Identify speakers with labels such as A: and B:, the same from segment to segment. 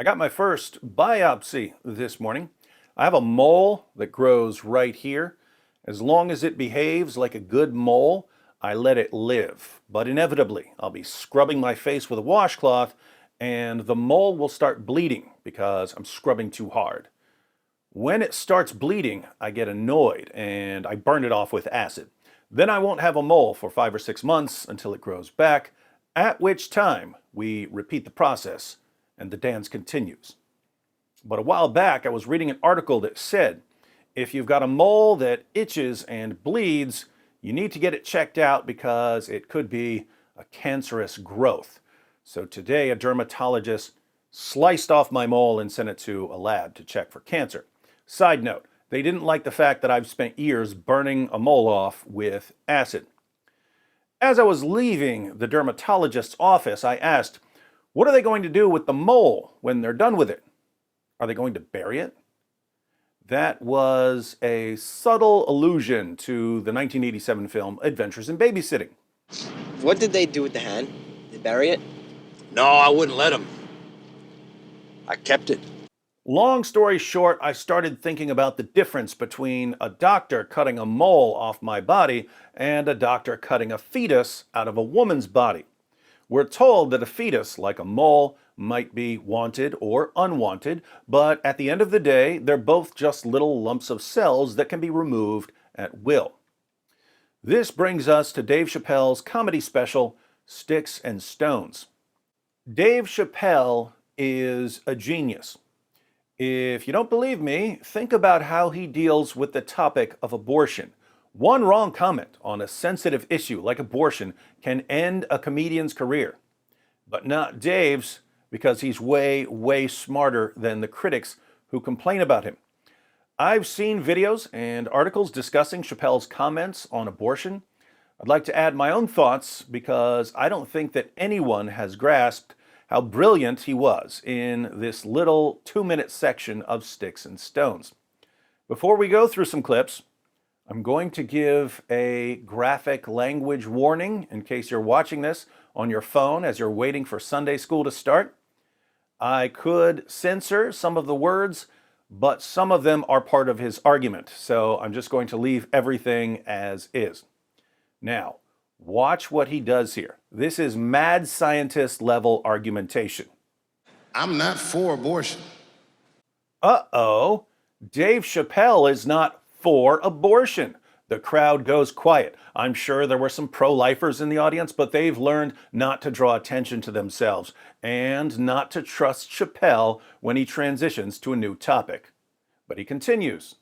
A: I got my first biopsy this morning. I have a mole that grows right here. As long as it behaves like a good mole, I let it live. But inevitably, I'll be scrubbing my face with a washcloth and the mole will start bleeding because I'm scrubbing too hard. When it starts bleeding, I get annoyed and I burn it off with acid. Then I won't have a mole for 5 or 6 months until it grows back, at which time we repeat the process and the dance continues. But a while back, I was reading an article that said if you've got a mole that itches and bleeds, you need to get it checked out because it could be a cancerous growth. So today, a dermatologist sliced off my mole and sent it to a lab to check for cancer. Side note, they didn't like the fact that I've spent years burning a mole off with acid. As I was leaving the dermatologist's office, I asked, what are they going to do with the mole when they're done with it? Are they going to bury it? That was a subtle allusion to the 1987 film Adventures in Babysitting.
B: What did they do with the hand? They bury it?
C: No, I wouldn't let him. I kept it.
A: Long story short, I started thinking about the difference between a doctor cutting a mole off my body and a doctor cutting a fetus out of a woman's body. We're told that a fetus, like a mole, might be wanted or unwanted, but at the end of the day, they're both just little lumps of cells that can be removed at will. This brings us to Dave Chappelle's comedy special, Sticks and Stones. Dave Chappelle is a genius. If you don't believe me, think about how he deals with the topic of abortion. One wrong comment on a sensitive issue like abortion can end a comedian's career. But not Dave's, because he's way, way smarter than the critics who complain about him. I've seen videos and articles discussing Chappelle's comments on abortion. I'd like to add my own thoughts because I don't think that anyone has grasped how brilliant he was in this little 2-minute section of Sticks and Stones. Before we go through some clips, I'm going to give a graphic language warning in case you're watching this on your phone as you're waiting for Sunday school to start. I could censor some of the words, but some of them are part of his argument, so I'm just going to leave everything as is. Now, watch what he does here. This is mad scientist level argumentation.
D: I'm not for abortion.
A: Uh-oh, Dave Chappelle is not for abortion. The crowd goes quiet. I'm sure there were some pro-lifers in the audience, but they've learned not to draw attention to themselves and not to trust Chappelle when he transitions to a new topic. But he continues.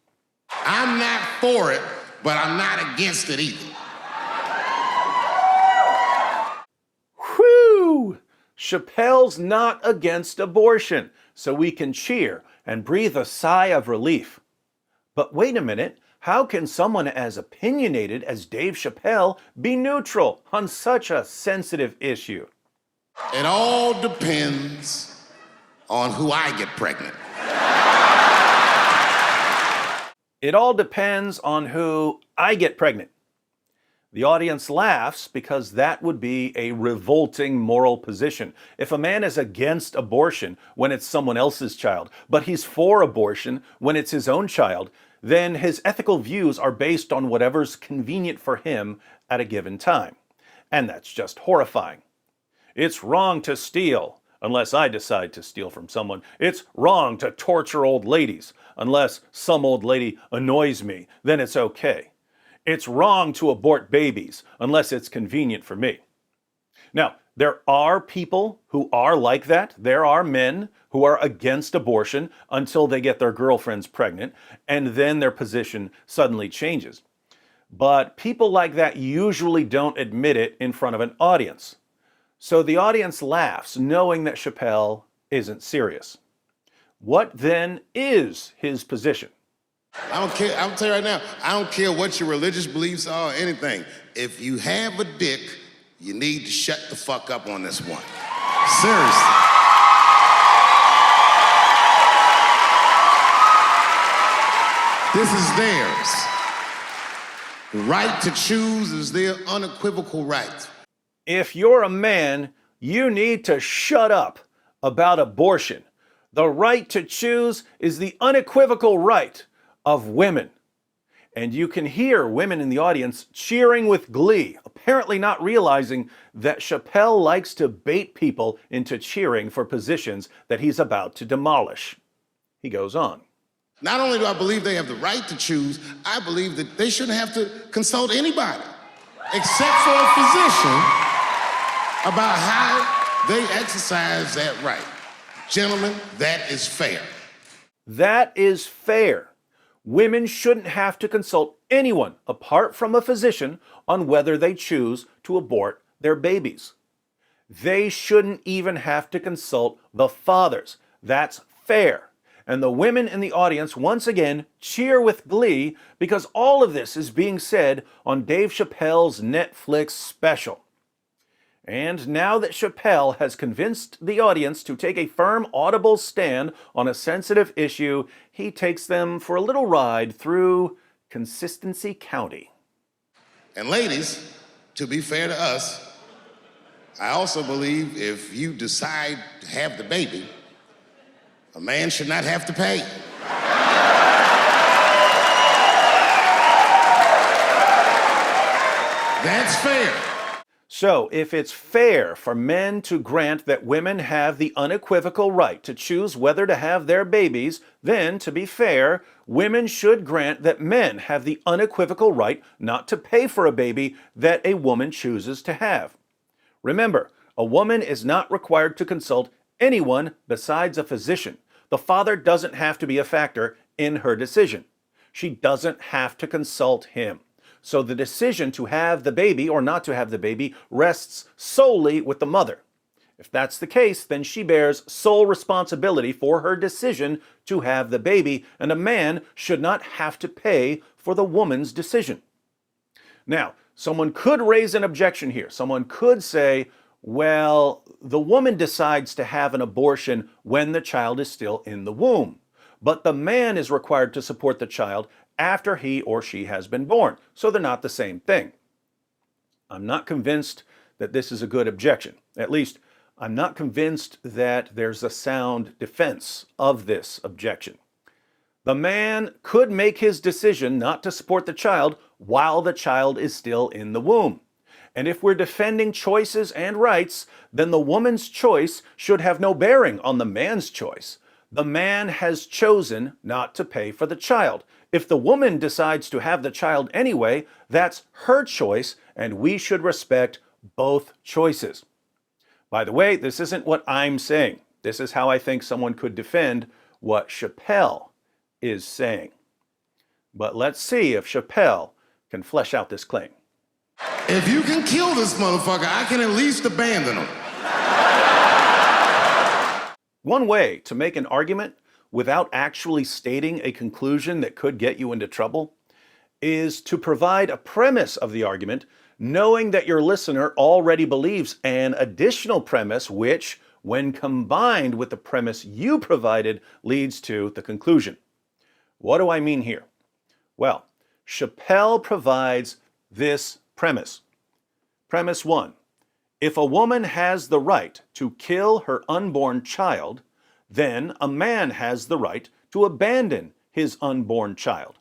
D: I'm not for it, but I'm not against it either.
A: Whew! Chappelle's not against abortion, so we can cheer and breathe a sigh of relief. But wait a minute, how can someone as opinionated as Dave Chappelle be neutral on such a sensitive issue?
D: It all depends on who I get pregnant.
A: It all depends on who I get pregnant. The audience laughs because that would be a revolting moral position. If a man is against abortion when it's someone else's child, but he's for abortion when it's his own child, then his ethical views are based on whatever's convenient for him at a given time. And that's just horrifying. It's wrong to steal, unless I decide to steal from someone. It's wrong to torture old ladies, unless some old lady annoys me, then it's okay. It's wrong to abort babies, unless it's convenient for me. Now, there are people who are like that. There are men who are against abortion until they get their girlfriends pregnant, and then their position suddenly changes. But people like that usually don't admit it in front of an audience. So the audience laughs, knowing that Chappelle isn't serious. What then is his position?
D: I don't care. I'll tell you right now, I don't care what your religious beliefs are or anything. If you have a dick, you need to shut the fuck up on this one. Seriously. This is theirs. The right to choose is their unequivocal right.
A: If you're a man, you need to shut up about abortion. The right to choose is the unequivocal right of women. And you can hear women in the audience cheering with glee, apparently not realizing that Chappelle likes to bait people into cheering for positions that he's about to demolish. He goes on.
D: Not only do I believe they have the right to choose, I believe that they shouldn't have to consult anybody except for a physician about how they exercise that right. Gentlemen, that is fair.
A: That is fair. Women shouldn't have to consult anyone apart from a physician on whether they choose to abort their babies. They shouldn't even have to consult the fathers. That's fair. And the women in the audience once again cheer with glee because all of this is being said on Dave Chappelle's Netflix special. And now that Chappelle has convinced the audience to take a firm, audible stand on a sensitive issue, he takes them for a little ride through Consistency County.
D: And ladies, to be fair to us, I also believe if you decide to have the baby, a man should not have to pay. That's fair.
A: So, if it's fair for men to grant that women have the unequivocal right to choose whether to have their babies, then, to be fair, women should grant that men have the unequivocal right not to pay for a baby that a woman chooses to have. Remember, a woman is not required to consult anyone besides a physician. The father doesn't have to be a factor in her decision. She doesn't have to consult him. So the decision to have the baby or not to have the baby rests solely with the mother. If that's the case, then she bears sole responsibility for her decision to have the baby, and a man should not have to pay for the woman's decision. Now, someone could raise an objection here. Someone could say, well, the woman decides to have an abortion when the child is still in the womb, but the man is required to support the child after he or she has been born. So they're not the same thing. I'm not convinced that this is a good objection. At least, I'm not convinced that there's a sound defense of this objection. The man could make his decision not to support the child while the child is still in the womb. And if we're defending choices and rights, then the woman's choice should have no bearing on the man's choice. The man has chosen not to pay for the child. If the woman decides to have the child anyway, that's her choice, and we should respect both choices. By the way, this isn't what I'm saying. This is how I think someone could defend what Chappelle is saying. But let's see if Chappelle can flesh out this claim.
D: If you can kill this motherfucker, I can at least abandon him.
A: One way to make an argument without actually stating a conclusion that could get you into trouble is to provide a premise of the argument, knowing that your listener already believes an additional premise which, when combined with the premise you provided, leads to the conclusion. What do I mean here? Well, Chappelle provides this premise. Premise 1. If a woman has the right to kill her unborn child, then a man has the right to abandon his unborn child.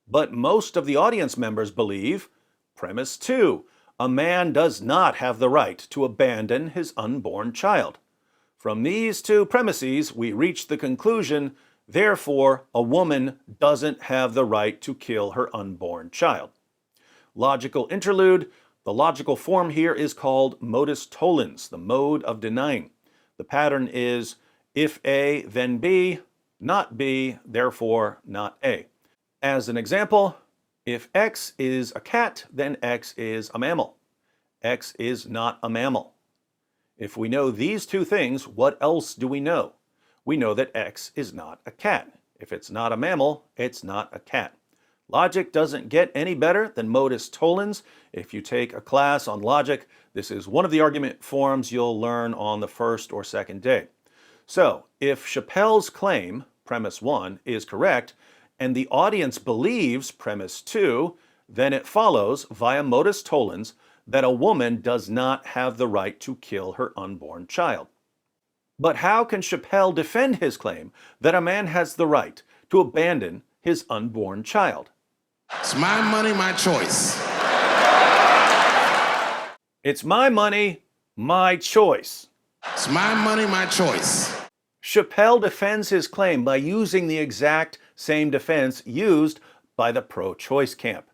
A: But most of the audience members believe, premise 2, a man does not have the right to abandon his unborn child. From these two premises, we reach the conclusion, therefore, a woman doesn't have the right to kill her unborn child. Logical interlude. The logical form here is called modus tollens, the mode of denying. The pattern is if A, then B, not B, therefore not A. As an example, if X is a cat, then X is a mammal. X is not a mammal. If we know these two things, what else do we know? We know that X is not a cat. If it's not a mammal, it's not a cat. Logic doesn't get any better than modus tollens. If you take a class on logic, this is one of the argument forms you'll learn on the first or second day. So, if Chappelle's claim, premise 1, is correct, and the audience believes premise 2, then it follows, via modus tollens, that a woman does not have the right to kill her unborn child. But how can Chappelle defend his claim that a man has the right to abandon his unborn child?
D: It's my money, my choice.
A: It's my money, my choice.
D: It's my money, my choice.
A: Chappelle defends his claim by using the exact same defense used by the pro-choice camp.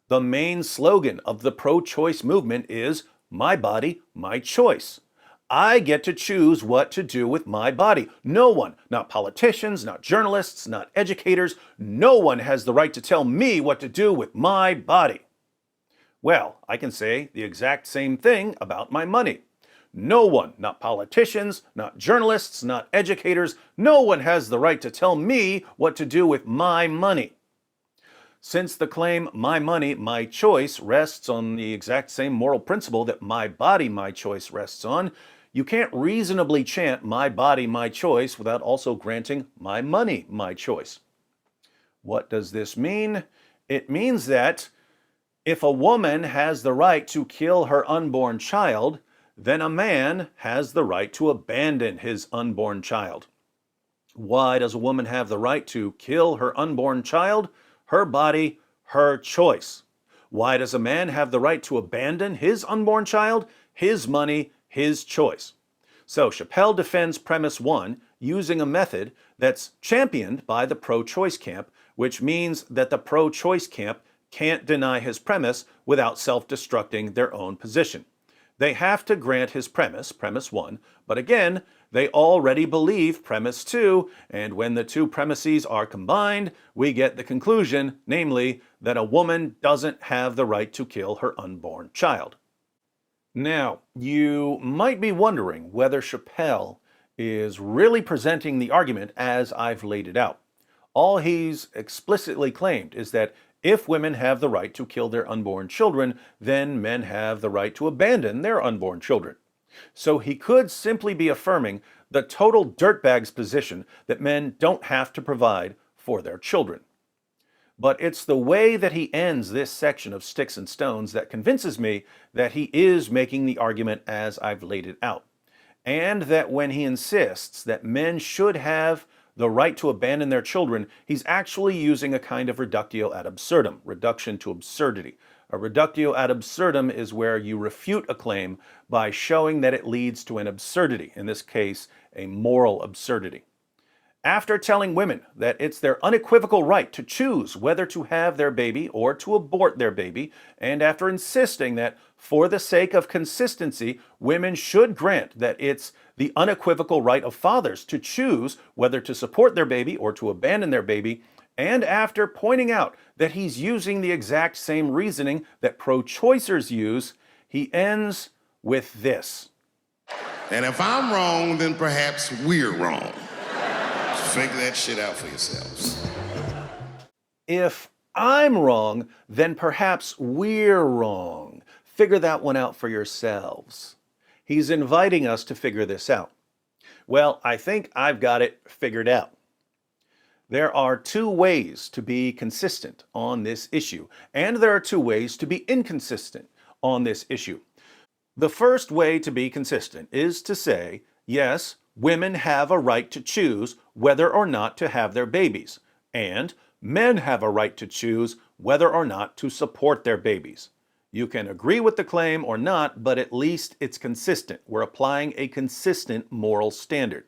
A: The main slogan of the pro-choice movement is, "My body, my choice." I get to choose what to do with my body. No one, not politicians, not journalists, not educators, no one has the right to tell me what to do with my body. Well, I can say the exact same thing about my money. No one, not politicians, not journalists, not educators, no one has the right to tell me what to do with my money. Since the claim, "my money, my choice," rests on the exact same moral principle that "my body, my choice" rests on, you can't reasonably chant "my body, my choice" without also granting "my money, my choice." What does this mean? It means that if a woman has the right to kill her unborn child, then a man has the right to abandon his unborn child. Why does a woman have the right to kill her unborn child? Her body, her choice. Why does a man have the right to abandon his unborn child? His money, his choice. So Chappelle defends premise one using a method that's championed by the pro-choice camp, which means that the pro-choice camp can't deny his premise without self-destructing their own position. They have to grant his premise, premise one, but again, they already believe premise two, and when the two premises are combined, we get the conclusion, namely, that a woman doesn't have the right to kill her unborn child. Now, you might be wondering whether Chappelle is really presenting the argument as I've laid it out. All he's explicitly claimed is that if women have the right to kill their unborn children, then men have the right to abandon their unborn children. So he could simply be affirming the total dirtbag's position that men don't have to provide for their children. But it's the way that he ends this section of Sticks and Stones that convinces me that he is making the argument as I've laid it out. And that when he insists that men should have the right to abandon their children, he's actually using a kind of reductio ad absurdum, reduction to absurdity. A reductio ad absurdum is where you refute a claim by showing that it leads to an absurdity, in this case, a moral absurdity. After telling women that it's their unequivocal right to choose whether to have their baby or to abort their baby, and after insisting that for the sake of consistency, women should grant that it's the unequivocal right of fathers to choose whether to support their baby or to abandon their baby, and after pointing out that he's using the exact same reasoning that pro-choicers use, he ends with this.
D: And if I'm wrong, then perhaps we're wrong. Figure that shit out for yourselves.
A: If I'm wrong, then perhaps we're wrong. Figure that one out for yourselves. He's inviting us to figure this out. Well, I think I've got it figured out. There are two ways to be consistent on this issue, and there are two ways to be inconsistent on this issue. The first way to be consistent is to say, yes, women have a right to choose whether or not to have their babies, and men have a right to choose whether or not to support their babies. You can agree with the claim or not, but at least it's consistent. We're applying a consistent moral standard.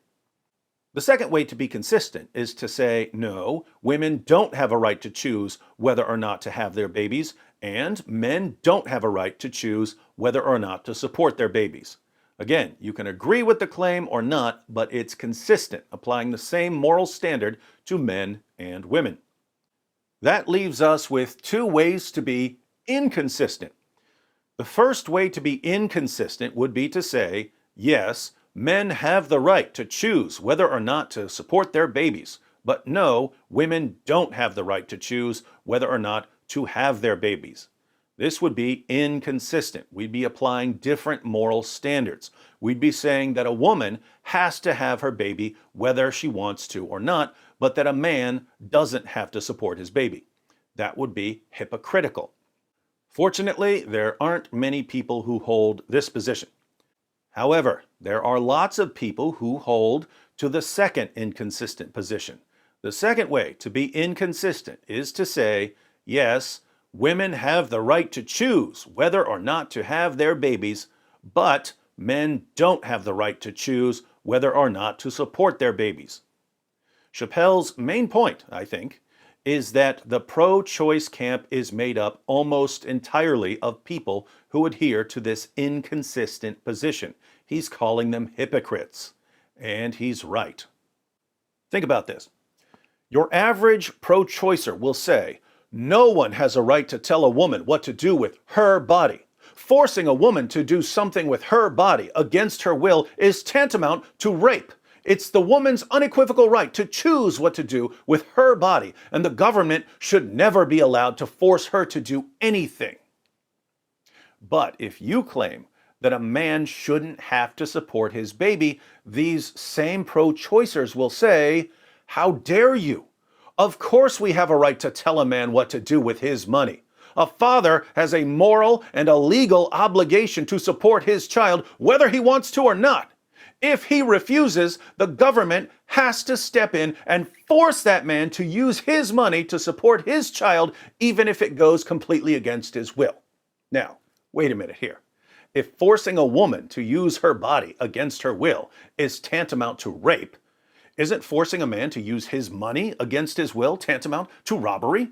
A: The second way to be consistent is to say, no, women don't have a right to choose whether or not to have their babies, and men don't have a right to choose whether or not to support their babies. Again, you can agree with the claim or not, but it's consistent, applying the same moral standard to men and women. That leaves us with two ways to be inconsistent. The first way to be inconsistent would be to say, yes, men have the right to choose whether or not to support their babies, but no, women don't have the right to choose whether or not to have their babies. This would be inconsistent. We'd be applying different moral standards. We'd be saying that a woman has to have her baby whether she wants to or not, but that a man doesn't have to support his baby. That would be hypocritical. Fortunately, there aren't many people who hold this position. However, There are lots of people who hold to the second inconsistent position. The second way to be inconsistent is to say, yes, women have the right to choose whether or not to have their babies, but men don't have the right to choose whether or not to support their babies. Chappelle's main point, I think, is that the pro-choice camp is made up almost entirely of people who adhere to this inconsistent position. He's calling them hypocrites, and he's right. Think about this. Your average pro-choicer will say, no one has a right to tell a woman what to do with her body. Forcing a woman to do something with her body against her will is tantamount to rape. It's the woman's unequivocal right to choose what to do with her body, and the government should never be allowed to force her to do anything. But if you claim that a man shouldn't have to support his baby, these same pro-choicers will say, how dare you? Of course we have a right to tell a man what to do with his money. A father has a moral and a legal obligation to support his child whether he wants to or not. If he refuses, the government has to step in and force that man to use his money to support his child, even if it goes completely against his will. Now, wait a minute here. If forcing a woman to use her body against her will is tantamount to rape, isn't forcing a man to use his money against his will tantamount to robbery?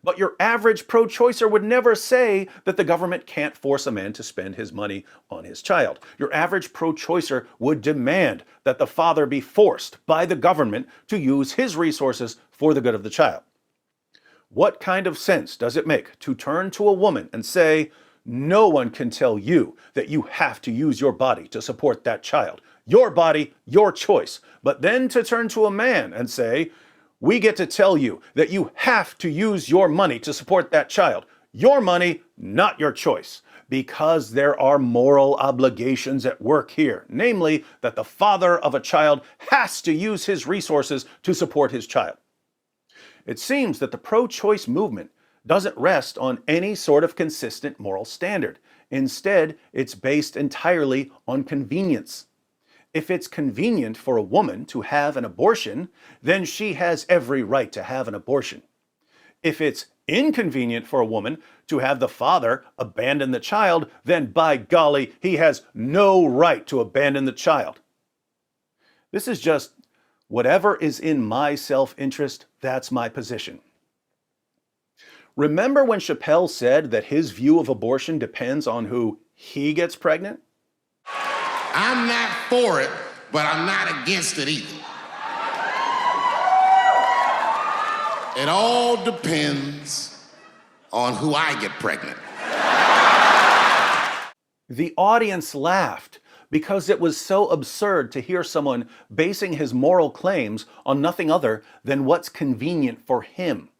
A: But your average pro-choicer would never say that the government can't force a man to spend his money on his child. Your average pro-choicer would demand that the father be forced by the government to use his resources for the good of the child. What kind of sense does it make to turn to a woman and say, no one can tell you that you have to use your body to support that child? Your body, your choice. But then to turn to a man and say, we get to tell you that you have to use your money to support that child. Your money, not your choice. Because there are moral obligations at work here. Namely, that the father of a child has to use his resources to support his child. It seems that the pro-choice movement doesn't rest on any sort of consistent moral standard. Instead, it's based entirely on convenience. If it's convenient for a woman to have an abortion, then she has every right to have an abortion. If it's inconvenient for a woman to have the father abandon the child, then by golly, he has no right to abandon the child. This is just whatever is in my self-interest, that's my position. Remember when Chappelle said that his view of abortion depends on who he gets pregnant?
D: I'm not for it, but I'm not against it either. It all depends on who I get pregnant.
A: The audience laughed because it was so absurd to hear someone basing his moral claims on nothing other than what's convenient for him.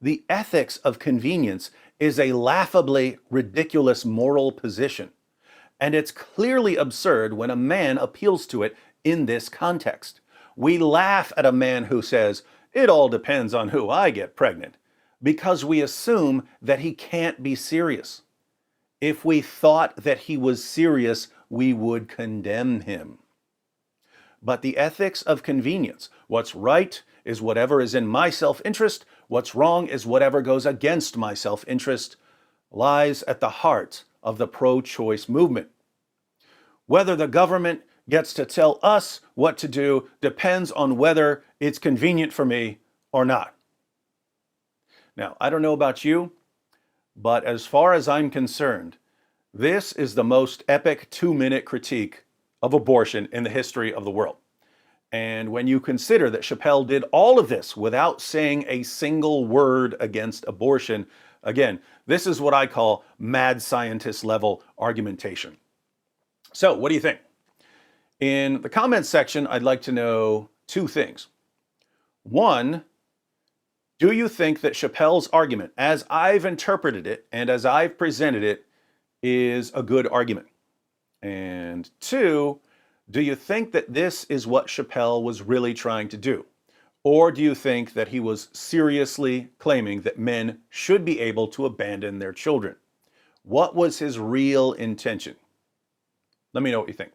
A: The ethics of convenience is a laughably ridiculous moral position. And it's clearly absurd when a man appeals to it in this context. We laugh at a man who says, it all depends on who I get pregnant, because we assume that he can't be serious. If we thought that he was serious, we would condemn him. But the ethics of convenience, what's right is whatever is in my self-interest, what's wrong is whatever goes against my self-interest, lies at the heart of the pro-choice movement. Whether the government gets to tell us what to do depends on whether it's convenient for me or not. Now, I don't know about you, but as far as I'm concerned, this is the most epic 2-minute critique of abortion in the history of the world. And when you consider that Chappelle did all of this without saying a single word against abortion, again, this is what I call mad scientist level argumentation. So, what do you think? In the comments section, I'd like to know 2 things. 1, do you think that Chappelle's argument, as I've interpreted it and as I've presented it, is a good argument? And 2, do you think that this is what Chappelle was really trying to do? Or do you think that he was seriously claiming that men should be able to abandon their children? What was his real intention? Let me know what you think.